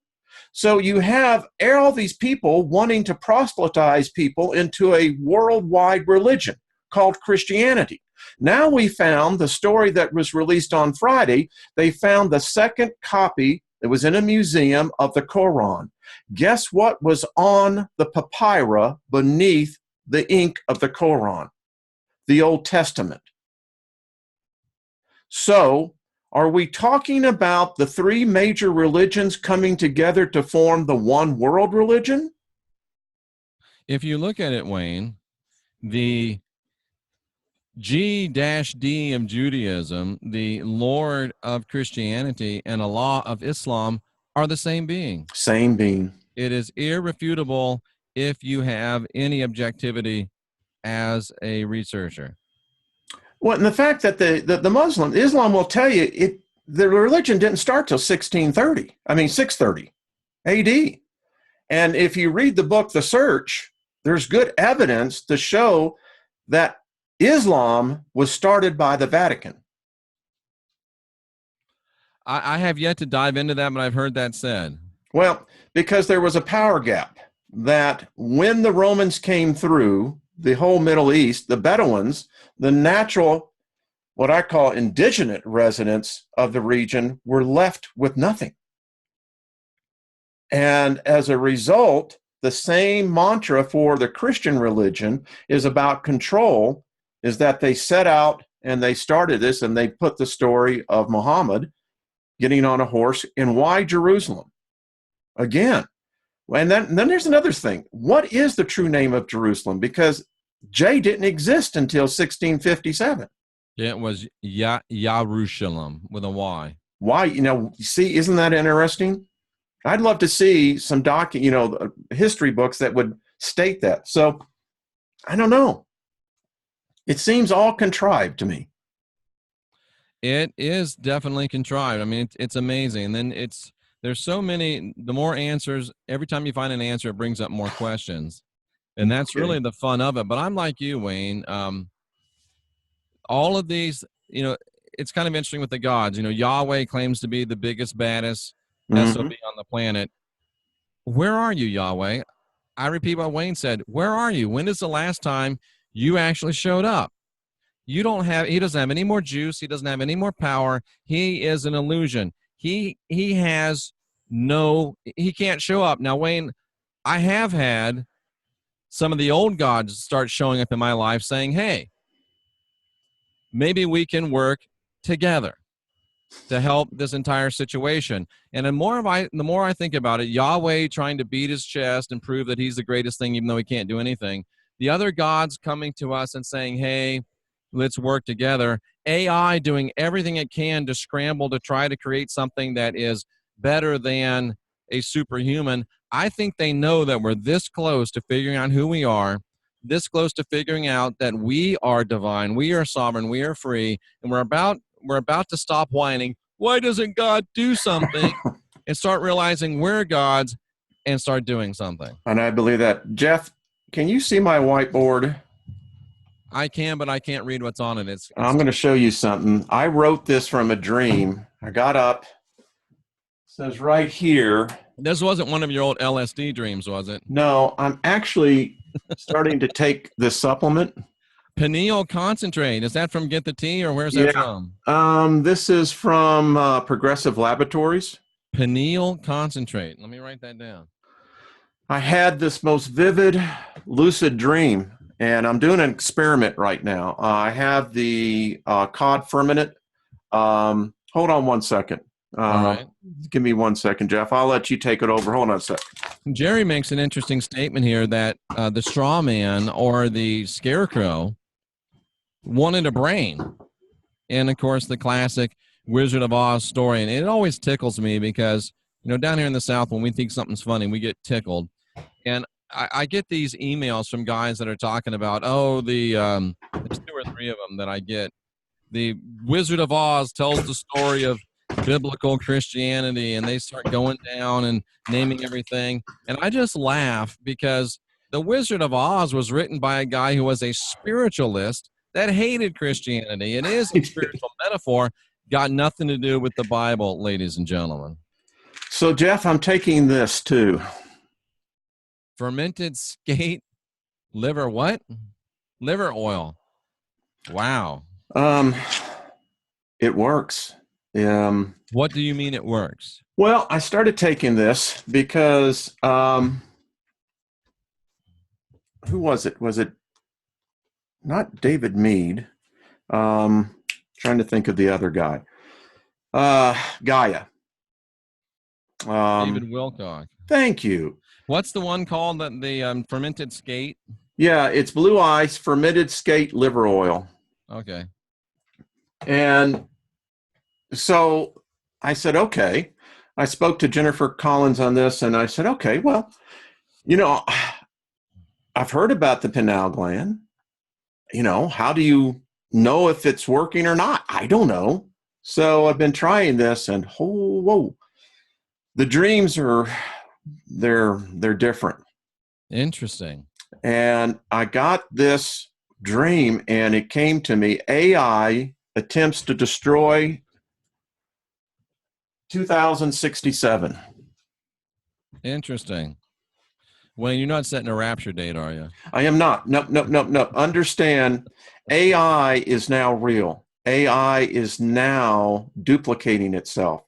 So you have all these people wanting to proselytize people into a worldwide religion called Christianity. Now we found the story that was released on Friday. They found the second copy that was in a museum of the Quran. Guess what was on the papyrus beneath the ink of the Quran? The Old Testament. So, are we talking about the three major religions coming together to form the one world religion? If you look at it, Wayne, the G-D of Judaism, the Lord of Christianity, and Allah of Islam are the same being. Same being. It is irrefutable if you have any objectivity as a researcher. Well, and the fact that the Islam will tell you the religion didn't start till 1630. I mean, 630 AD. And if you read the book, The Search, there's good evidence to show that Islam was started by the Vatican. I have yet to dive into that, but I've heard that said. Well, because there was a power gap that when the Romans came through the whole Middle East, the Bedouins, the natural, what I call indigenous residents of the region, were left with nothing. And as a result, the same mantra for the Christian religion is about control, is that they set out and they started this and they put the story of Muhammad getting on a horse. And why Jerusalem? Again, and then there's another thing. What is the true name of Jerusalem? Because J didn't exist until 1657. It was Yarushalayim with a Y. Why? See, isn't that interesting? I'd love to see some history books that would state that. So I don't know. It seems all contrived to me. It is definitely contrived. I mean, it's amazing. And then there's so many, the more answers, every time you find an answer, it brings up more questions. And that's really the fun of it. But I'm like you, Wayne. All of these, it's kind of interesting with the gods. Yahweh claims to be the biggest, baddest SOB on the planet. Where are you, Yahweh? I repeat what Wayne said. Where are you? When is the last time you actually showed up? He doesn't have any more juice. He doesn't have any more power. He is an illusion. He can't show up. Now, Wayne, I have had some of the old gods start showing up in my life saying, hey, maybe we can work together to help this entire situation. And the more I think about it, Yahweh trying to beat his chest and prove that he's the greatest thing, even though he can't do anything. The other gods coming to us and saying, hey, let's work together. AI doing everything it can to scramble to try to create something that is better than a superhuman. I think they know that we're this close to figuring out who we are, this close to figuring out that we are divine, we are sovereign, we are free, and we're about to stop whining, why doesn't God do something? And start realizing we're gods and start doing something. And I believe that. Jeff, can you see my whiteboard? I can, but I can't read what's on it. I'm going to show you something. I wrote this from a dream. I got up. It says right here. This wasn't one of your old LSD dreams, was it? No, I'm actually starting to take this supplement. Pineal concentrate. Is that from Get the Tea, or where's that from? This is from Progressive Laboratories. Pineal concentrate. Let me write that down. I had this most vivid, lucid dream. And I'm doing an experiment right now. I have the cod fermented. Hold on one second. All right. Give me 1 second, Jeff. I'll let you take it over. Hold on a second. Jerry makes an interesting statement here that the straw man or the scarecrow wanted a brain. And, of course, the classic Wizard of Oz story. And it always tickles me because, down here in the South, when we think something's funny, we get tickled. And I get these emails from guys that are talking about, there's 2 or 3 of them that I get. The Wizard of Oz tells the story of biblical Christianity, and they start going down and naming everything. And I just laugh because the Wizard of Oz was written by a guy who was a spiritualist that hated Christianity. It is a spiritual metaphor, got nothing to do with the Bible, ladies and gentlemen. So, Jeff, I'm taking this too. Fermented skate liver what? Liver oil. Wow. It works. What do you mean it works? Well, I started taking this because who was it? Was it not David Mead? Trying to think of the other guy. Gaia. David Wilcock. Thank you. What's the one called, the fermented skate? Yeah, it's Blue Ice fermented skate liver oil. Okay. And so I said, okay. I spoke to Jennifer Collins on this, and I said, okay, well, I've heard about the pineal gland. How do you know if it's working or not? I don't know. So I've been trying this, and whoa, the dreams are they're different. Interesting. And I got this dream, and it came to me: AI attempts to destroy 2067. Interesting. Well, you're not setting a rapture date, are you? I am not. Nope, nope, nope, nope. Understand, AI is now real. AI is now duplicating itself.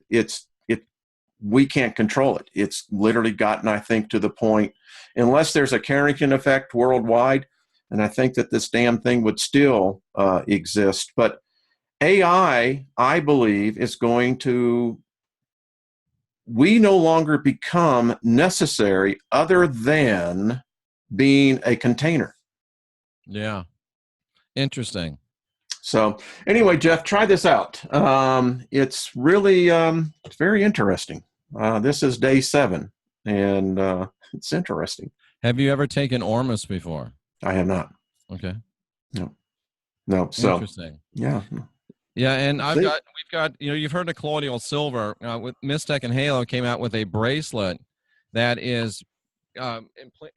We can't control it. It's literally gotten, I think, to the point, unless there's a Carrington effect worldwide, and I think that this damn thing would still exist. But AI, I believe, is going to, we no longer become necessary other than being a container. Yeah. Interesting. So anyway, Jeff, try this out. It's really, it's very interesting. This is day 7, and it's interesting. Have you ever taken Ormus before? I have not. Okay. No. So Interesting. yeah. Yeah, and we've got, you've heard of colloidal silver. With Mystech and Halo came out with a bracelet that is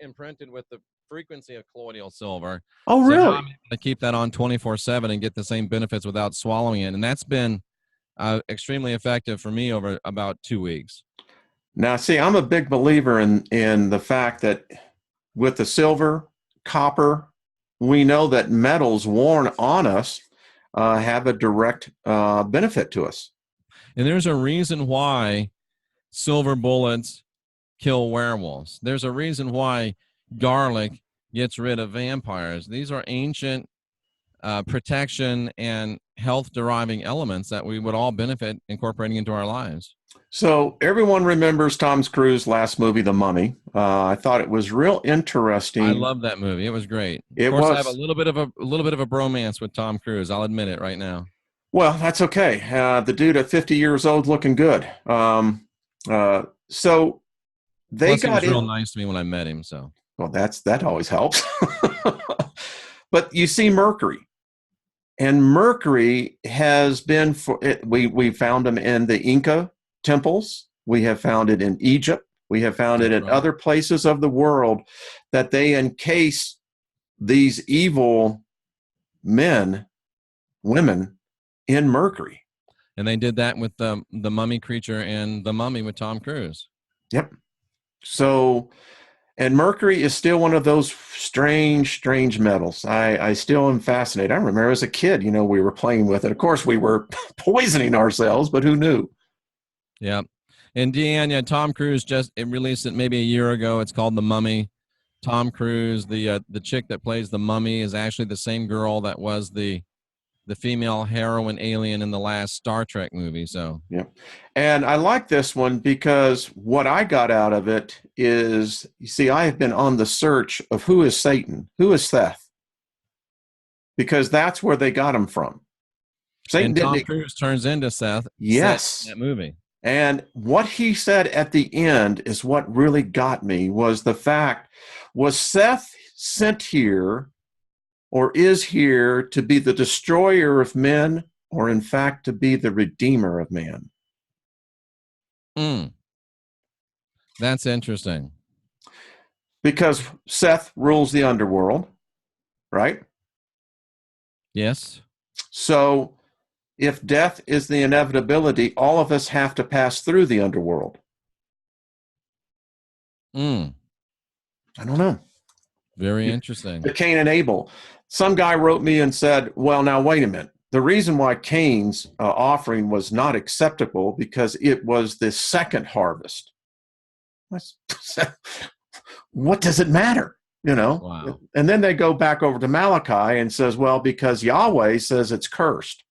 imprinted with the frequency of colloidal silver. Oh, so really? I'm able to keep that on 24/7 and get the same benefits without swallowing it, and that's been extremely effective for me over about 2 weeks. Now, see, I'm a big believer in the fact that with the silver, copper, we know that metals worn on us have a direct benefit to us. And there's a reason why silver bullets kill werewolves. There's a reason why garlic gets rid of vampires. These are ancient protection and health deriving elements that we would all benefit incorporating into our lives. So everyone remembers Tom Cruise's last movie, The Mummy. I thought it was real interesting. I love that movie. It was great. It of course, was. I have a little bit of a bromance with Tom Cruise. I'll admit it right now. Well, that's okay. The dude at 50 years old, looking good. So they Plus, got he was real nice to me when I met him. So, well, that always helps. But you see, Mercury. And Mercury has been we found them in the Inca temples. We have found it in Egypt. We have found it in other places of the world, that they encase these evil men, women, in mercury. And they did that with the mummy creature and the mummy with Tom Cruise. Yep. So, and mercury is still one of those strange metals. I still am fascinated. I remember as a kid, we were playing with it. Of course, we were poisoning ourselves, but who knew? Yeah. And Deanne, Tom Cruise just released it maybe a year ago. It's called The Mummy. Tom Cruise, the chick that plays the mummy, is actually the same girl that was the female heroine alien in the last Star Trek movie. So yeah. And I like this one because what I got out of it is, you see, I have been on the search of who is Satan, who is Seth, because that's where they got him from. Satan. And Tom Cruise turns into Seth. Yes. Seth in that movie. And what he said at the end is what really got me, was the fact, was Seth sent here or is here to be the destroyer of men, or in fact to be the redeemer of man? That's interesting. Because Seth rules the underworld, right? Yes. So if death is the inevitability, all of us have to pass through the underworld. I don't know. Very interesting. The Cain and Abel. Some guy wrote me and said, well, now wait a minute. The reason why Cain's offering was not acceptable because it was the second harvest. What does it matter? Wow. And then they go back over to Malachi and says, well, because Yahweh says it's cursed.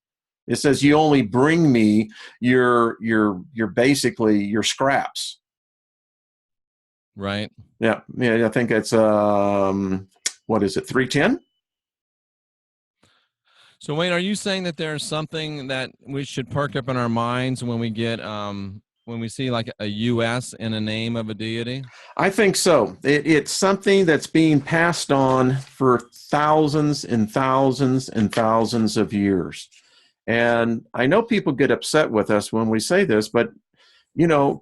It says you only bring me your basically your scraps. Right. Yeah. I think it's what is it, 3:10? So Wayne, are you saying that there's something that we should perk up in our minds when we get when we see like a U.S. in a name of a deity? I think so. It's something that's being passed on for thousands and thousands and thousands of years. And I know people get upset with us when we say this, but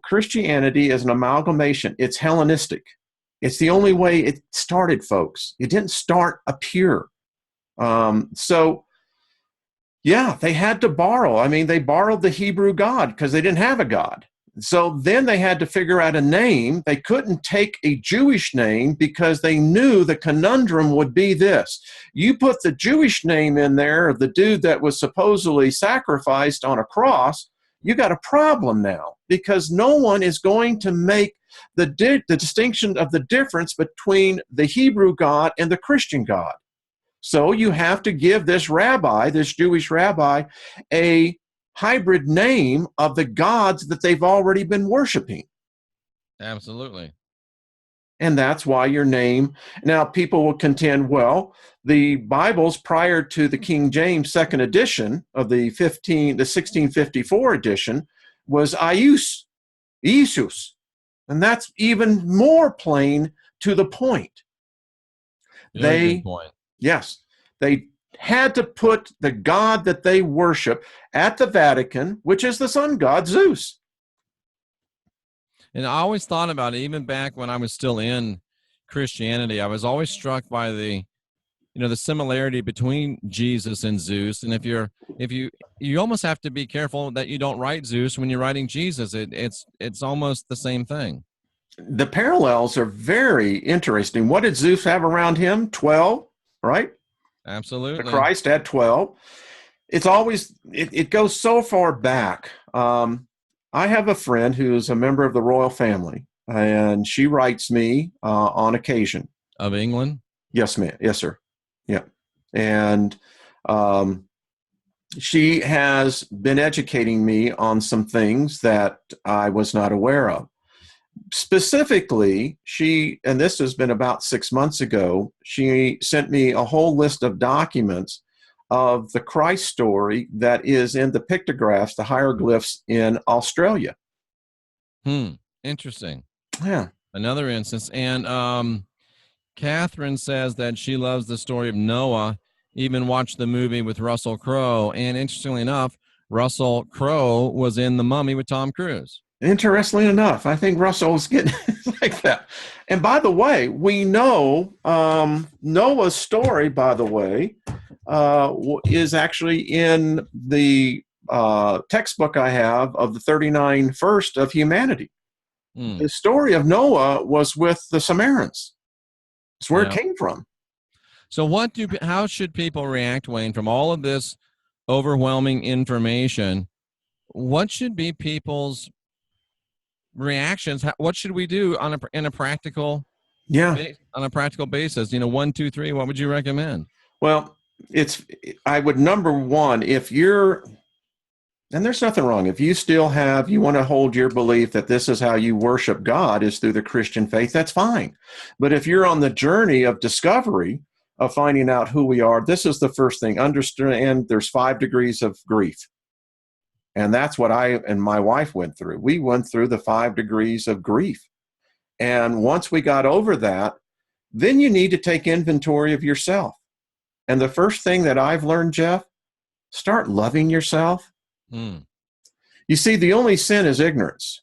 Christianity is an amalgamation. It's Hellenistic. It's the only way it started, folks. It didn't start a pure. So, yeah, they had to borrow. I mean, they borrowed the Hebrew God because they didn't have a God. So then they had to figure out a name. They couldn't take a Jewish name because they knew the conundrum would be this. You put the Jewish name in there of the dude that was supposedly sacrificed on a cross, you got a problem now, because no one is going to make the distinction of the difference between the Hebrew God and the Christian God. So you have to give this rabbi, this Jewish rabbi, a hybrid name of the gods that they've already been worshiping. Absolutely. And that's why your name, now people will contend, well, the Bibles prior to the King James second edition of the 1654 edition was Ius, and that's even more plain to the point. Very good point. Yes, they had to put the god that they worship at the Vatican, which is the sun god, Zeus. And I always thought about it, even back when I was still in Christianity, I was always struck by the similarity between Jesus and Zeus. And if you almost have to be careful that you don't write Zeus when you're writing Jesus. It's almost the same thing. The parallels are very interesting. What did Zeus have around him? 12, right? Absolutely. The Christ had 12. It's always, it goes so far back. I have a friend who's a member of the royal family, and she writes me on occasion. Of England? Yes, ma'am. Yes, sir. Yeah. And she has been educating me on some things that I was not aware of. Specifically, and this has been about 6 months ago, she sent me a whole list of documents of the Christ story that is in the pictographs, the hieroglyphs in Australia. Interesting. Yeah. Another instance. And Catherine says that she loves the story of Noah, even watched the movie with Russell Crowe. And interestingly enough, Russell Crowe was in The Mummy with Tom Cruise. Interestingly enough, I think Russell's getting like that. And by the way, we know Noah's story, by the way, is actually in the textbook I have of the 39 First of Humanity. The story of Noah was with the Samaritans. It's where it came from. So how should people react, Wayne, from all of this overwhelming information? What should be people's reactions? What should we do on a practical basis? 1, 2, 3. What would you recommend? Well, I would, number one, and there's nothing wrong if you want to hold your belief that this is how you worship God is through the Christian faith. That's fine. But if you're on the journey of discovery, of finding out who we are, this is the first thing. Understand there's 5 degrees of grief. And that's what I and my wife went through. We went through the 5 degrees of grief. And once we got over that, then you need to take inventory of yourself. And the first thing that I've learned, Jeff, start loving yourself. You see, the only sin is ignorance.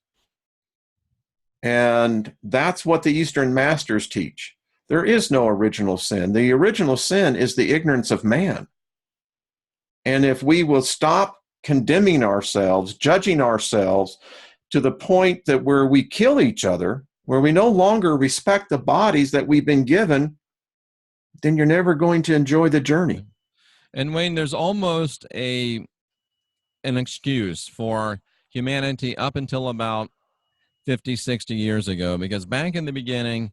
And that's what the Eastern Masters teach. There is no original sin. The original sin is the ignorance of man. And if we will stop condemning ourselves, judging ourselves to the point that where we kill each other, where we no longer respect the bodies that we've been given, then you're never going to enjoy the journey. And Wayne, there's almost an excuse for humanity up until about 50, 60 years ago, because back in the beginning,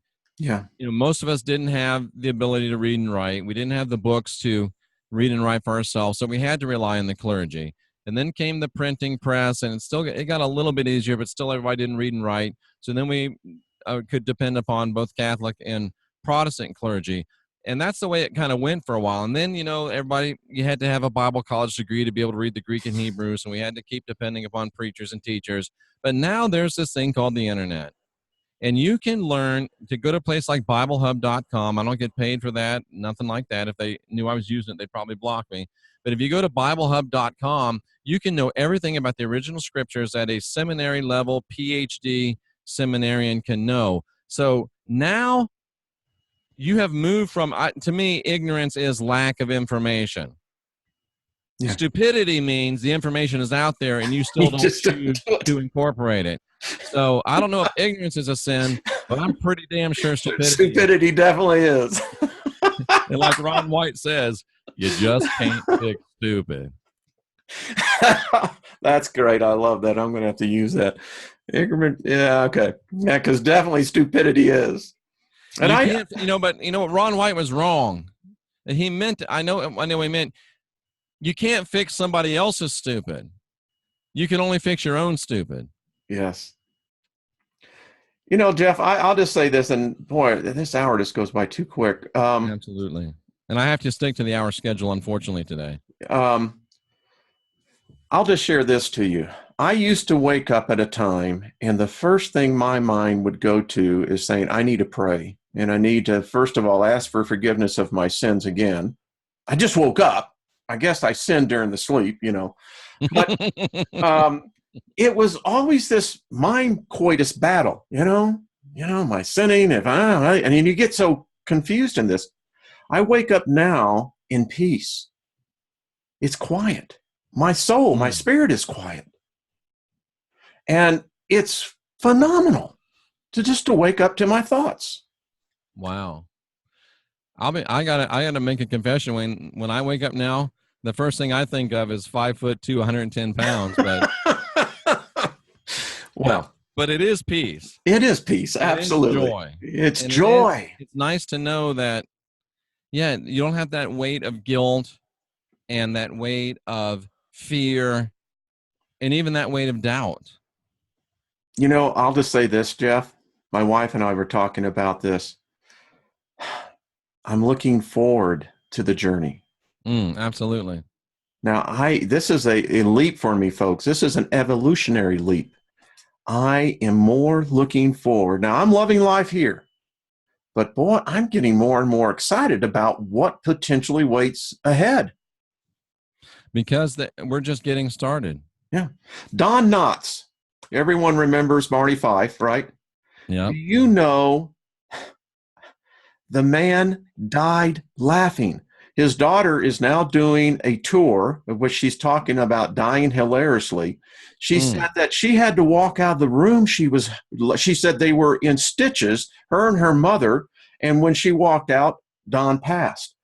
most of us didn't have the ability to read and write. We didn't have the books to read and write for ourselves, so we had to rely on the clergy. And then came the printing press, and it got a little bit easier, but still everybody didn't read and write. So then we could depend upon both Catholic and Protestant clergy. And that's the way it kind of went for a while. And then, you had to have a Bible college degree to be able to read the Greek and Hebrew, so we had to keep depending upon preachers and teachers. But now there's this thing called the internet. And you can learn to go to a place like BibleHub.com. I don't get paid for that, nothing like that. If they knew I was using it, they'd probably block me. But if you go to BibleHub.com, you can know everything about the original scriptures that a seminary level PhD seminarian can know. So now you have moved from, to me, ignorance is lack of information. Yeah. Stupidity means the information is out there and you still don't choose to incorporate it. So I don't know if ignorance is a sin, but I'm pretty damn sure stupidity definitely is. And like Ron White says, you just can't fix stupid. That's great. I love that. I'm going to have to use that. Ignorant. Yeah. Okay. Yeah. Because definitely stupidity is. And but Ron White was wrong. He meant, I know he meant, you can't fix somebody else's stupid. You can only fix your own stupid. Yes. Jeff, I'll just say this, and boy, this hour just goes by too quick. Absolutely. And I have to stick to the hour schedule, unfortunately, today. I'll just share this to you. I used to wake up at a time, and the first thing my mind would go to is saying, I need to pray. And I need to, first of all, ask for forgiveness of my sins again. I just woke up. I guess I sinned during the sleep, But it was always this mind coitus battle, my sinning. And you get so confused in this. I wake up now in peace. It's quiet. My soul, my spirit is quiet. And it's phenomenal to wake up to my thoughts. Wow. I gotta make a confession. When I wake up now, the first thing I think of is 5'2", 110 pounds. But well, but it is peace. It is peace. Absolutely. It's joy. It's joy. It's nice to know that, you don't have that weight of guilt and that weight of fear and even that weight of doubt. I'll just say this, Jeff. My wife and I were talking about this. I'm looking forward to the journey. Absolutely. Now, this is a leap for me, folks. This is an evolutionary leap. I am more looking forward. Now, I'm loving life here, but boy, I'm getting more and more excited about what potentially waits ahead. Because we're just getting started. Yeah. Don Knotts. Everyone remembers Barney Fife, right? Yeah. The man died laughing. His daughter is now doing a tour of which she's talking about dying hilariously. She said that she had to walk out of the room. She said they were in stitches, her and her mother. And when she walked out, Don passed.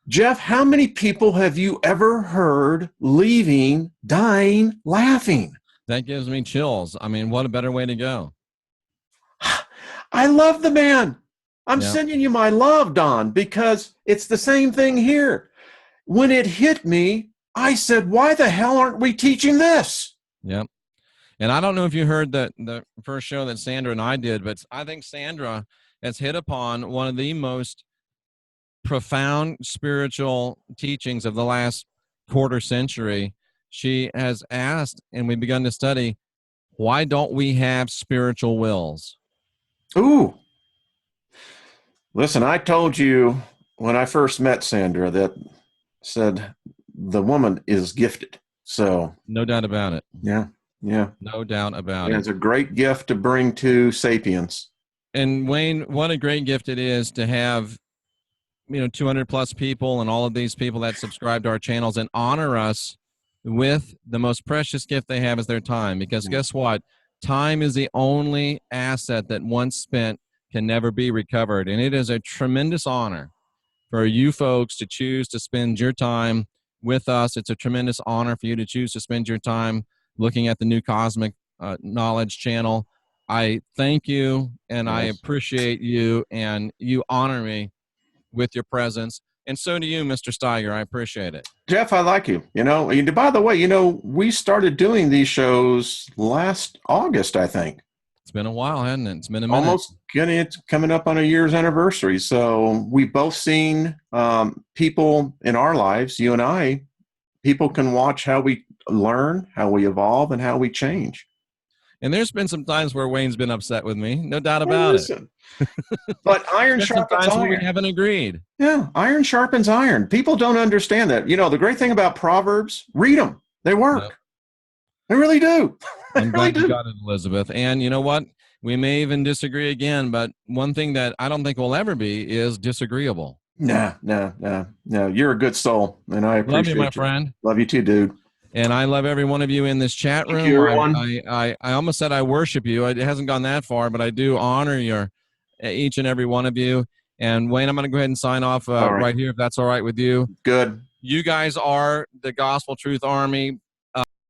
Jeff, how many people have you ever heard leaving, dying, laughing? That gives me chills. I mean, what a better way to go. I love the man. I'm sending you my love, Don, because it's the same thing here. When it hit me, I said, why the hell aren't we teaching this? Yep. And I don't know if you heard the first show that Sandra and I did, but I think Sandra has hit upon one of the most profound spiritual teachings of the last quarter century. She has asked, and we've begun to study, why don't we have spiritual wills? Ooh. Listen, I told you when I first met Sandra that said the woman is gifted. So no doubt about it. Yeah. No doubt about it. It's a great gift to bring to Sapiens. And Wayne, what a great gift it is to have 200 plus people and all of these people that subscribe to our channels and honor us with the most precious gift they have is their time. Because guess what? Time is the only asset that once spent can never be recovered. And it is a tremendous honor for you folks to choose to spend your time with us. It's a tremendous honor for you to choose to spend your time looking at the New Cosmic Knowledge channel. I thank you, and I appreciate you, and you honor me with your presence. And so do you, Mr. Steiger. I appreciate it. Jeff, I like you. By the way, we started doing these shows last August, I think. It's been a while, hasn't it? It's been a minute. It's coming up on a year's anniversary. So we've both seen people in our lives, you and I, people can watch how we learn, how we evolve, and how we change. And there's been some times where Wayne's been upset with me, no doubt Hey, about it. listen. But iron There's some sharpens times where we iron. haven't agreed. Yeah, iron sharpens iron. People don't understand that. You know, the great thing about Proverbs, read them. They work. No. They really do. They I'm really glad you do. got it, Elizabeth. And you know what? We may even disagree again, but one thing that I don't think will ever be is disagreeable. No. You're a good soul, and I Love you, my appreciate you. friend. Love you too, dude. And I love every one of you in this chat Thank room. you, everyone. I almost said I worship you. It hasn't gone that far, but I do honor each and every one of you. And Wayne, I'm going to go ahead and sign off All right. right here, if that's all right with you. Good. You guys are the Gospel Truth Army.